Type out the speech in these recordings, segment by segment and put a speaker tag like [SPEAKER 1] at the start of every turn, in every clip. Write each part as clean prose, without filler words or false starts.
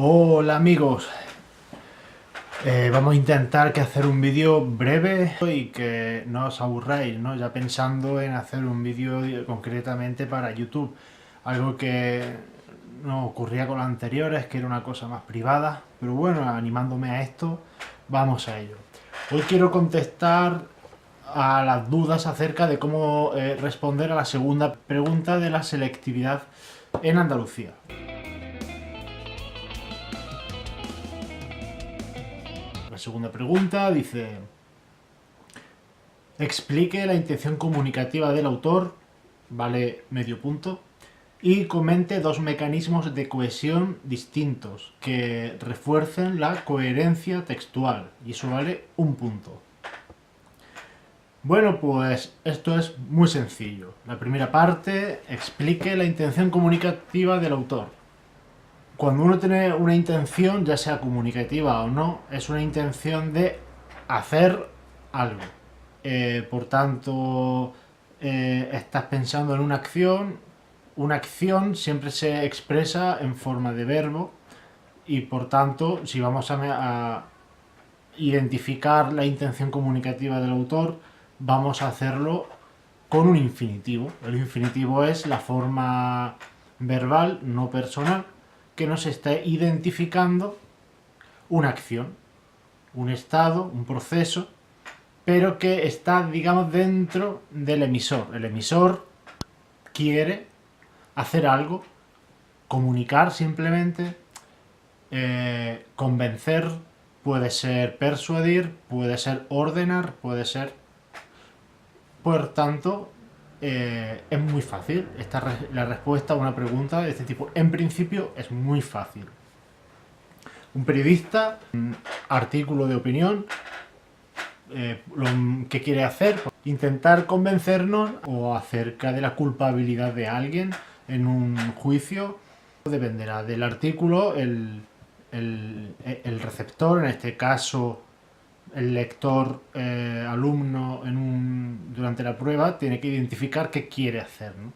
[SPEAKER 1] Hola amigos, vamos a intentar hacer un vídeo breve y que no os aburráis, ¿no? Ya pensando en hacer un vídeo concretamente para YouTube, algo que no ocurría con los anteriores, que era una cosa más privada, pero bueno, animándome a esto, vamos a ello. Hoy quiero contestar a las dudas acerca de cómo responder a la segunda pregunta de la selectividad en Andalucía. La segunda pregunta dice: explique la intención comunicativa del autor, vale medio punto, y comente dos mecanismos de cohesión distintos que refuercen la coherencia textual, y eso vale un punto. Bueno, pues esto es muy sencillo. La primera parte, explique la intención comunicativa del autor. Cuando uno tiene una intención, ya sea comunicativa o no, es una intención de hacer algo. Por tanto, estás pensando en una acción siempre se expresa en forma de verbo y por tanto, si vamos a identificar la intención comunicativa del autor, vamos a hacerlo con un infinitivo. El infinitivo es la forma verbal, no personal, que nos está identificando una acción, un estado, un proceso, pero que está, digamos, dentro del emisor. El emisor quiere hacer algo, comunicar simplemente, convencer, puede ser persuadir, puede ser ordenar, puede ser... Por tanto, es muy fácil. La respuesta a una pregunta de este tipo, en principio, es muy fácil. Un periodista, un artículo de opinión, lo que quiere hacer, intentar convencernos o acerca de la culpabilidad de alguien en un juicio. Dependerá del artículo, el receptor, en este caso el lector alumno durante la prueba, tiene que identificar qué quiere hacer, ¿no?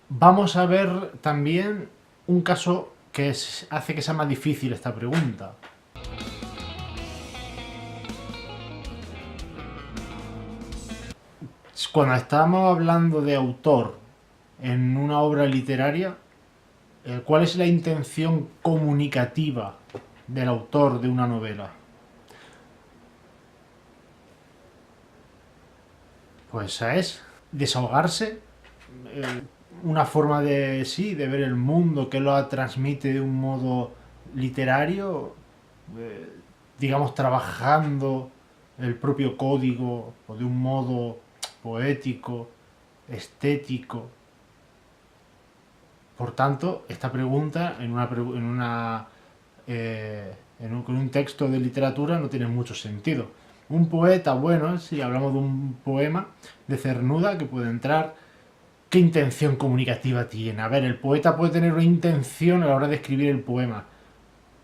[SPEAKER 1] Vamos a ver también un caso que hace que sea más difícil esta pregunta. Cuando estamos hablando de autor en una obra literaria, ¿cuál es la intención comunicativa del autor de una novela? Pues esa es desahogarse, una forma de, sí, de ver el mundo que lo transmite de un modo literario, digamos, trabajando el propio código o de un modo poético, estético. Por tanto, esta pregunta con un texto de literatura no tiene mucho sentido. Un poeta, bueno, si hablamos de un poema de Cernuda que puede entrar, ¿qué intención comunicativa tiene? A ver, el poeta puede tener una intención a la hora de escribir el poema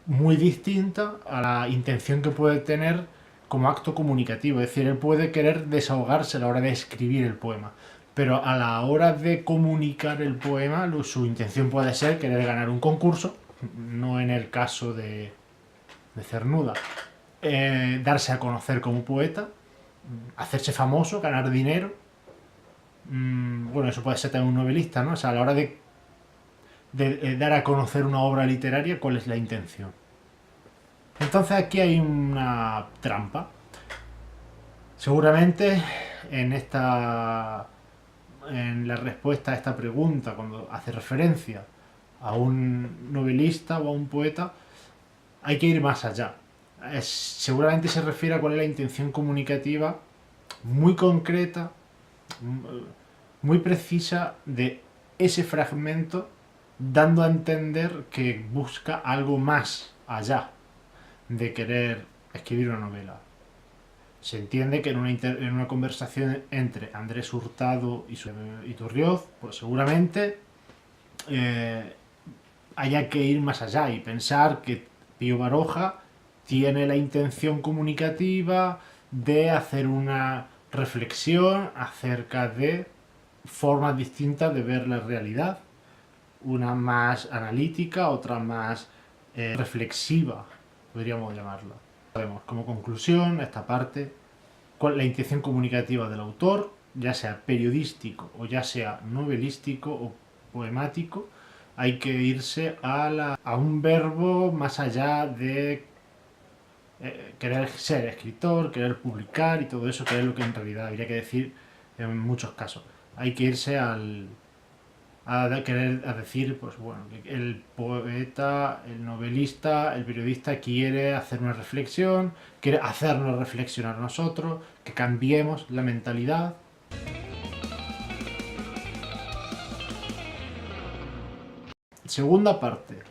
[SPEAKER 1] muy distinta a la intención que puede tener como acto comunicativo. Es decir, él puede querer desahogarse a la hora de escribir el poema, pero a la hora de comunicar el poema, su intención puede ser querer ganar un concurso, no en el caso de Cernuda, darse a conocer como poeta, hacerse famoso, ganar dinero. Bueno, eso puede ser también un novelista, ¿no? O sea, a la hora de dar a conocer una obra literaria, ¿cuál es la intención? Entonces aquí hay una trampa. Seguramente en la respuesta a esta pregunta, cuando hace referencia a un novelista o a un poeta, hay que ir más allá. Seguramente se refiere a cuál es la intención comunicativa muy concreta, muy precisa de ese fragmento, dando a entender que busca algo más allá de querer escribir una novela. Se entiende que en una conversación entre Andrés Hurtado y Turrioz, pues seguramente haya que ir más allá y pensar que Pío Baroja tiene la intención comunicativa de hacer una reflexión acerca de formas distintas de ver la realidad, una más analítica, otra más reflexiva, podríamos llamarla. Sabemos, como conclusión, esta parte, la intención comunicativa del autor, ya sea periodístico o ya sea novelístico o poemático, hay que irse a un verbo más allá de querer ser escritor, querer publicar y todo eso, que es lo que en realidad habría que decir en muchos casos. Hay que irse a decir, pues bueno, que el poeta, el novelista, el periodista quiere hacer una reflexión, quiere hacernos reflexionar a nosotros, que cambiemos la mentalidad. Segunda parte.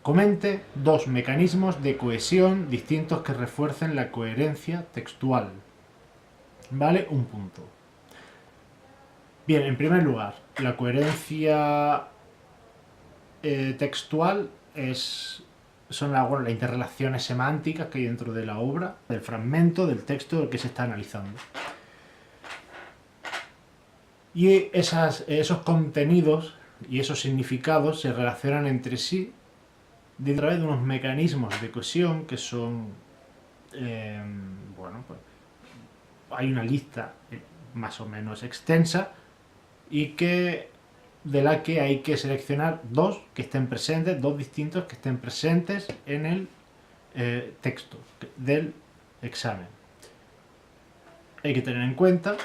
[SPEAKER 1] Comente dos mecanismos de cohesión distintos que refuercen la coherencia textual. Vale un punto. Bien, en primer lugar, la coherencia textual son las interrelaciones semánticas que hay dentro de la obra, del fragmento, del texto del que se está analizando. Y esos contenidos y esos significados se relacionan entre sí a través de unos mecanismos de cohesión que son, bueno, pues hay una lista más o menos extensa y de la que hay que seleccionar dos que estén presentes, dos distintos que estén presentes en el texto del examen. Hay que tener en cuenta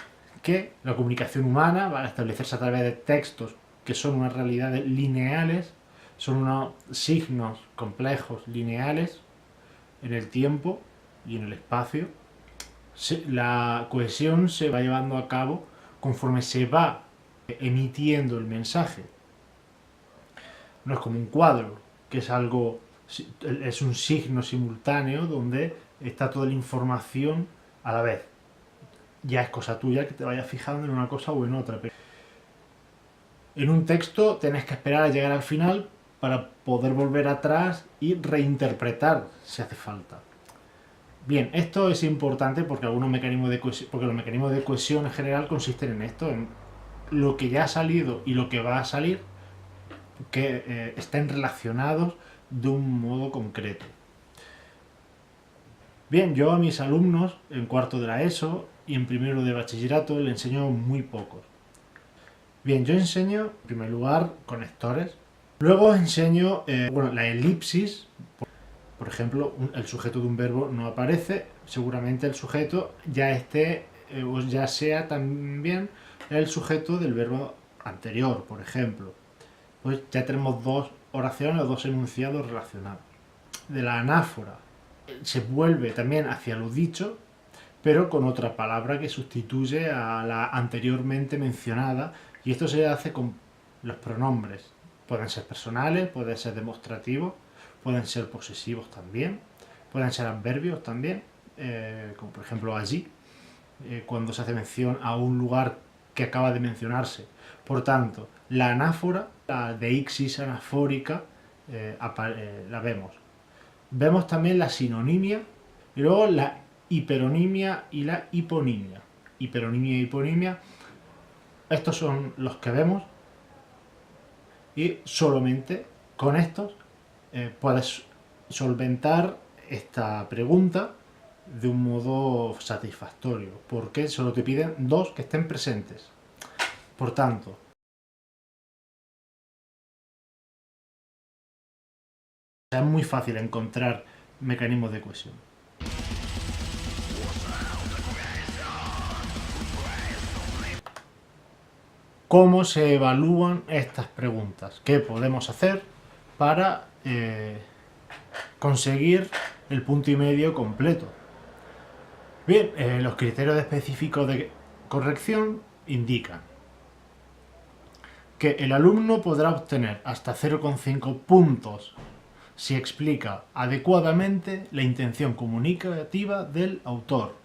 [SPEAKER 1] que la comunicación humana va a establecerse a través de textos que son unas realidades lineales, son unos signos complejos lineales en el tiempo y en el espacio. La cohesión se va llevando a cabo conforme se va emitiendo el mensaje. No es como un cuadro, que es un signo simultáneo donde está toda la información a la vez. Ya es cosa tuya que te vayas fijando en una cosa o en otra. Pero en un texto tenés que esperar a llegar al final para poder volver atrás y reinterpretar si hace falta. Bien, esto es importante porque los mecanismos de cohesión en general consisten en esto, en lo que ya ha salido y lo que va a salir, que estén relacionados de un modo concreto. Bien, yo a mis alumnos en cuarto de la ESO y en primero de bachillerato le enseño muy pocos. Bien, yo enseño en primer lugar conectores, luego enseño la elipsis. Por ejemplo, el sujeto de un verbo no aparece, seguramente el sujeto ya esté o ya sea también el sujeto del verbo anterior, por ejemplo. Pues ya tenemos dos oraciones o dos enunciados relacionados. De la anáfora se vuelve también hacia lo dicho, pero con otra palabra que sustituye a la anteriormente mencionada, y esto se hace con los pronombres. Pueden ser personales, pueden ser demostrativos, pueden ser posesivos también, pueden ser adverbios también, como por ejemplo allí, cuando se hace mención a un lugar que acaba de mencionarse. Por tanto, la anáfora, la deixis anafórica, la vemos. Vemos también la sinonimia y luego la hiperonimia y la hiponimia. Hiperonimia y hiponimia, estos son los que vemos y solamente con estos puedes solventar esta pregunta de un modo satisfactorio, porque solo te piden dos que estén presentes. Por tanto, es muy fácil encontrar mecanismos de cohesión. ¿Cómo se evalúan estas preguntas? ¿Qué podemos hacer para conseguir el punto y medio completo? Bien, los criterios específicos de corrección indican que el alumno podrá obtener hasta 0,5 puntos si explica adecuadamente la intención comunicativa del autor.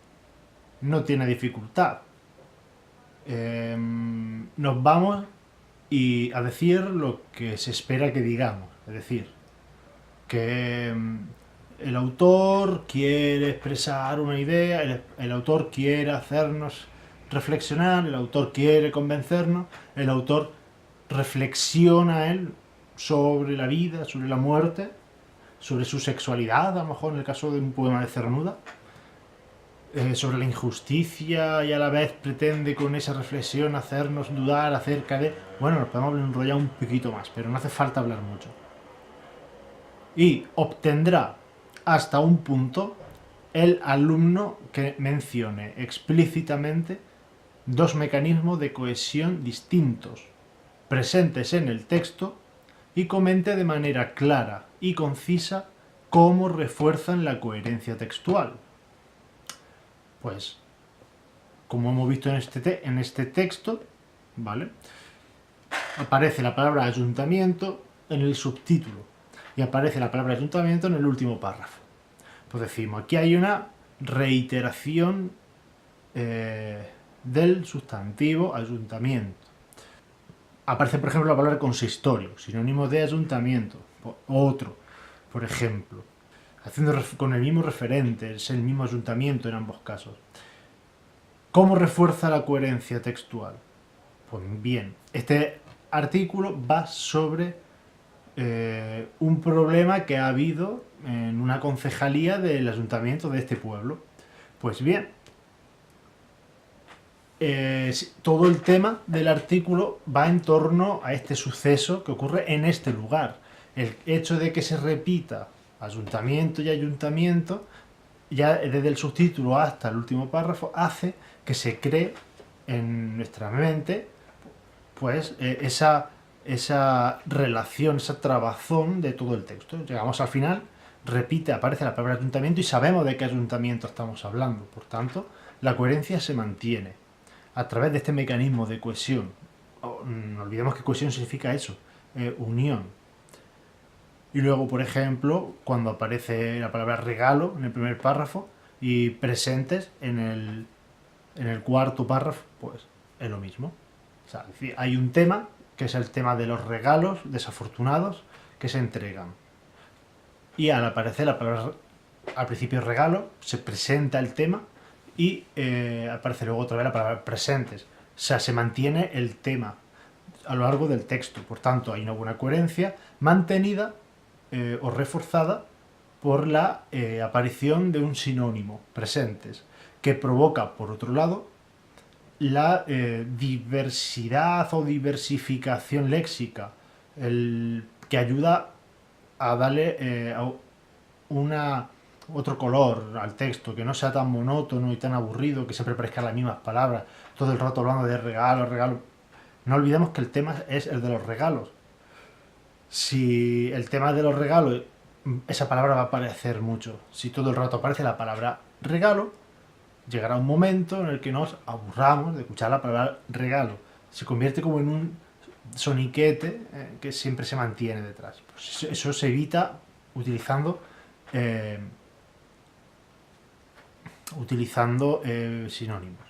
[SPEAKER 1] No tiene dificultad. Nos vamos a decir lo que se espera que digamos. Es decir, que el autor quiere expresar una idea, el autor quiere hacernos reflexionar, el autor quiere convencernos, el autor reflexiona él sobre la vida, sobre la muerte, sobre su sexualidad, a lo mejor en el caso de un poema de Cernuda, sobre la injusticia, y a la vez pretende con esa reflexión hacernos dudar acerca de... Bueno, nos podemos enrollar un poquito más, pero no hace falta hablar mucho. Y obtendrá hasta un punto el alumno que mencione explícitamente dos mecanismos de cohesión distintos, presentes en el texto, y comente de manera clara y concisa cómo refuerzan la coherencia textual. Pues, como hemos visto en este texto, ¿vale? Aparece la palabra ayuntamiento en el subtítulo y aparece la palabra ayuntamiento en el último párrafo. Pues decimos, aquí hay una reiteración del sustantivo ayuntamiento. Aparece, por ejemplo, la palabra consistorio, sinónimo de ayuntamiento. Otro, por ejemplo, haciendo con el mismo referente, es el mismo ayuntamiento en ambos casos. ¿Cómo refuerza la coherencia textual? Pues bien, este artículo va sobre un problema que ha habido en una concejalía del ayuntamiento de este pueblo. Pues bien, todo el tema del artículo va en torno a este suceso que ocurre en este lugar. El hecho de que se repita ayuntamiento y ayuntamiento, ya desde el subtítulo hasta el último párrafo, hace que se cree en nuestra mente pues esa relación, esa trabazón de todo el texto. Llegamos al final, aparece la palabra ayuntamiento y sabemos de qué ayuntamiento estamos hablando. Por tanto, la coherencia se mantiene a través de este mecanismo de cohesión. No olvidemos que cohesión significa eso, unión. Y luego, por ejemplo, cuando aparece la palabra regalo en el primer párrafo y presentes en el cuarto párrafo, pues es lo mismo. O sea, es decir, hay un tema, que es el tema de los regalos desafortunados que se entregan. Y al aparecer la palabra, al principio regalo, se presenta el tema y aparece luego otra vez la palabra presentes. O sea, se mantiene el tema a lo largo del texto. Por tanto, hay una buena coherencia mantenida o reforzada por la aparición de un sinónimo, presentes, que provoca, por otro lado, la diversidad o diversificación léxica, que ayuda a darle otro color al texto, que no sea tan monótono y tan aburrido, que siempre parezcan las mismas palabras, todo el rato hablando de regalos. No olvidemos que el tema es el de los regalos. Si el tema de los regalos, esa palabra va a aparecer mucho. Si todo el rato aparece la palabra regalo, llegará un momento en el que nos aburramos de escuchar la palabra regalo. Se convierte como en un soniquete que siempre se mantiene detrás. Pues eso se evita utilizando sinónimos.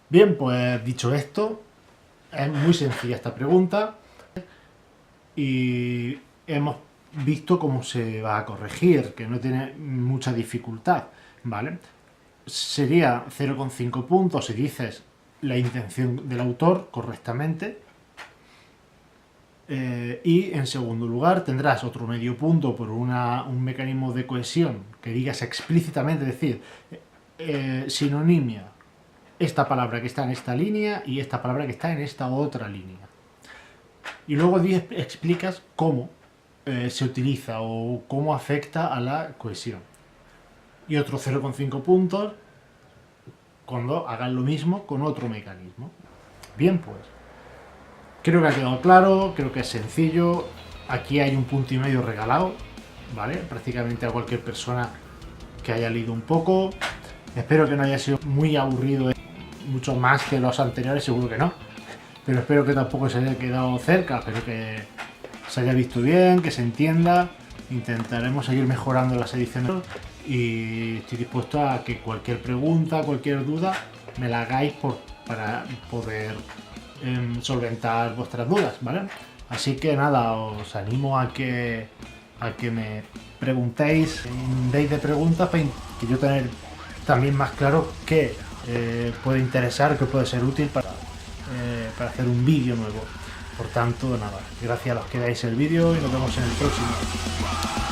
[SPEAKER 1] Bien, pues dicho esto, es muy sencilla esta pregunta y hemos visto cómo se va a corregir, que no tiene mucha dificultad, ¿vale? Sería 0,5 puntos si dices la intención del autor correctamente. Y en segundo lugar tendrás otro medio punto por un mecanismo de cohesión que digas explícitamente, es decir, sinonimia, esta palabra que está en esta línea y esta palabra que está en esta otra línea. Y luego explicas cómo se utiliza o cómo afecta a la cohesión. Y otros 0,5 puntos cuando hagan lo mismo con otro mecanismo. Bien, pues creo que ha quedado claro, creo que es sencillo. Aquí hay un punto y medio regalado, ¿vale? Prácticamente a cualquier persona que haya leído un poco. Espero que no haya sido muy aburrido, mucho más que los anteriores, seguro que no. Pero espero que tampoco se haya quedado cerca, espero que se haya visto bien, que se entienda. Intentaremos seguir mejorando las ediciones y estoy dispuesto a que cualquier pregunta, cualquier duda, me la hagáis para poder solventar vuestras dudas, ¿vale? Así que nada, os animo a que me preguntéis, deis de preguntas para que yo tener también más claro qué puede interesar, qué puede ser útil para hacer un vídeo nuevo. Por tanto, nada, gracias a los que veáis el vídeo y nos vemos en el próximo.